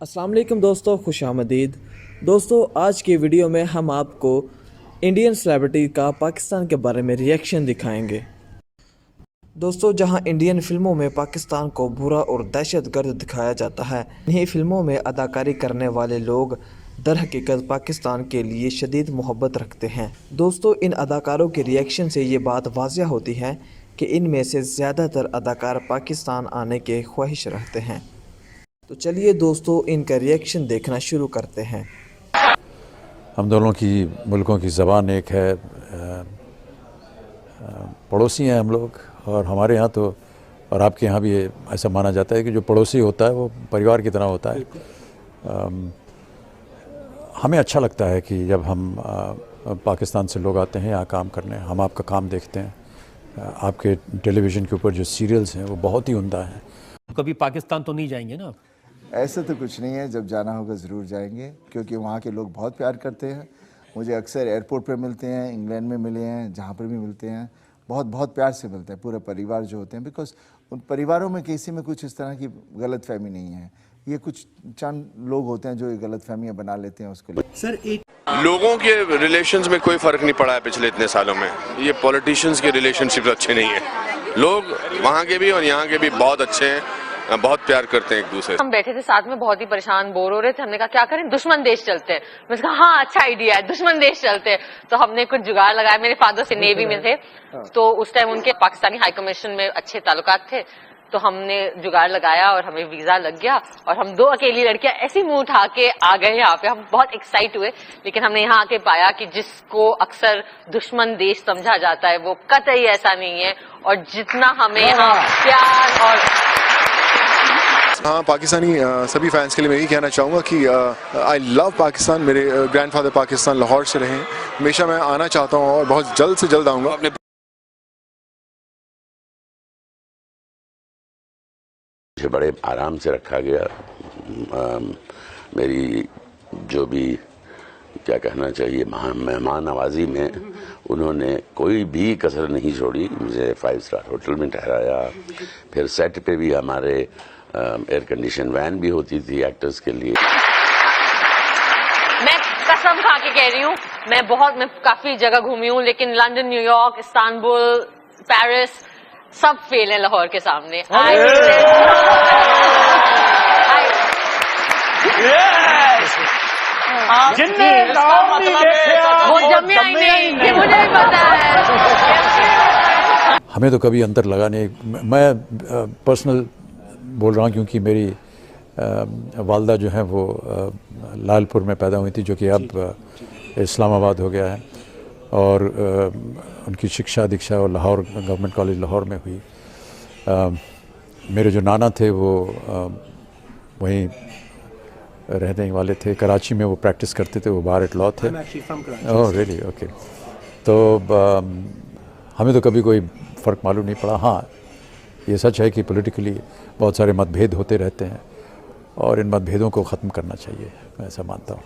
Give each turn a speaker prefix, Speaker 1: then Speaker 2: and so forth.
Speaker 1: अस्सलाम वालेकुम दोस्तों, खुशामदीद। दोस्तों, आज की वीडियो में हम आपको इंडियन सेलिब्रिटी का पाकिस्तान के बारे में रिएक्शन दिखाएंगे। दोस्तों, जहां इंडियन फिल्मों में पाकिस्तान को बुरा और दहशतगर्द दिखाया जाता है, इन्हीं फिल्मों में अदाकारी करने वाले लोग दर हकीकत पाकिस्तान के लिए शदीद मोहब्बत रखते हैं। दोस्तों, इन अदाकारों के रिएक्शन से ये बात वाज़िया होती है कि इनमें से ज़्यादातर अदाकार पाकिस्तान आने के ख्वाहिश रखते हैं। तो चलिए दोस्तों, इनका रिएक्शन देखना शुरू करते हैं।
Speaker 2: हम दोनों की मुल्कों की ज़बान एक है, पड़ोसी हैं हम लोग। और हमारे यहाँ तो और आपके यहाँ भी ऐसा माना जाता है कि जो पड़ोसी होता है वो परिवार की तरह होता है। हमें अच्छा लगता है कि जब हम पाकिस्तान से लोग आते हैं यहाँ काम करने, हम आपका काम देखते हैं। आपके टेलीविज़न के ऊपर जो सीरियल्स हैं वो बहुत ही उम्दा हैं।
Speaker 3: कभी पाकिस्तान तो नहीं जाएंगे ना?
Speaker 4: ऐसा तो कुछ नहीं है, जब जाना होगा ज़रूर जाएंगे, क्योंकि वहाँ के लोग बहुत प्यार करते हैं। मुझे अक्सर एयरपोर्ट पे मिलते हैं, इंग्लैंड में मिले हैं, जहाँ पर भी मिलते हैं बहुत बहुत प्यार से मिलते हैं, पूरे परिवार जो होते हैं। बिकॉज उन परिवारों में किसी में कुछ इस तरह की गलत फहमी नहीं है। ये कुछ चंद लोग होते हैं जो ये गलत फहमियाँ बना लेते हैं उसके लिए।
Speaker 5: सर, एक लोगों के रिलेशंस में कोई फ़र्क नहीं पड़ा है पिछले इतने सालों में। ये पॉलिटिशियंस के रिलेशनशिप अच्छे नहीं है। लोग वहाँ के भी और यहाँ के भी बहुत अच्छे हैं, बहुत प्यार करते हैं एक दूसरे से।
Speaker 6: हम बैठे थे साथ में, बहुत ही परेशान बोर हो रहे थे। हमने कहा क्या करें, दुश्मन देश चलते हैं। मैंने कहा हाँ, अच्छा आइडिया है, दुश्मन देश चलते हैं। तो हमने कुछ जुगाड़ लगाया। मेरे फादर से नेवी में थे, तो उस टाइम उनके पाकिस्तानी हाई कमीशन में अच्छे ताल्लुकात थे। तो हमने जुगाड़ लगाया और हमें वीजा लग गया और हम दो अकेली लड़कियां ऐसी मुंह उठा के आ गए यहाँ पे। हम बहुत एक्साइट हुए, लेकिन हमने यहाँ आके पाया कि जिसको अक्सर दुश्मन देश समझा जाता है वो कतई ऐसा नहीं है। और जितना हमें यहाँ प्यार और
Speaker 7: हाँ, पाकिस्तानी सभी फैंस के लिए मैं यही कहना चाहूँगा कि आई लव पाकिस्तान। मेरे ग्रैंडफादर पाकिस्तान लाहौर से रहे, हमेशा मैं आना चाहता हूँ और बहुत जल्द से जल्द आऊँगा।
Speaker 8: मुझे बड़े आराम से रखा गया। मेरी जो भी क्या कहना चाहिए मेहमान नवाजी में उन्होंने कोई भी कसर नहीं छोड़ी। मुझे 5 स्टार होटल में ठहराया, फिर सेट पे भी हमारे एयर कंडीशन वैन भी होती थी एक्टर्स के लिए।
Speaker 6: मैं कसम खा के कह रही हूँ, मैं काफी जगह घूमी हूँ, लेकिन लंदन, न्यूयॉर्क, इस्तांबुल, पेरिस सब फेल है लाहौर के सामने। वो जमे ही नहीं, ये मुझे भी पता है।
Speaker 2: हमें तो कभी अंतर लगा नहीं। मैं पर्सनल बोल रहा हूँ क्योंकि मेरी वालदा जो है वो लालपुर में पैदा हुई थी, जो कि अब इस्लामाबाद हो गया है। और उनकी शिक्षा दीक्षा और लाहौर गवर्नमेंट कॉलेज लाहौर में हुई। मेरे जो नाना थे वो वहीं रहने वाले थे, कराची में वो प्रैक्टिस करते थे, वो बाहर एट लॉ थे। Oh really, okay. तो हमें तो कभी कोई फ़र्क मालूम नहीं पड़ा। हाँ, ये सच है कि पॉलिटिकली बहुत सारे मतभेद होते रहते हैं और इन मतभेदों को ख़त्म करना चाहिए, मैं ऐसा मानता हूँ।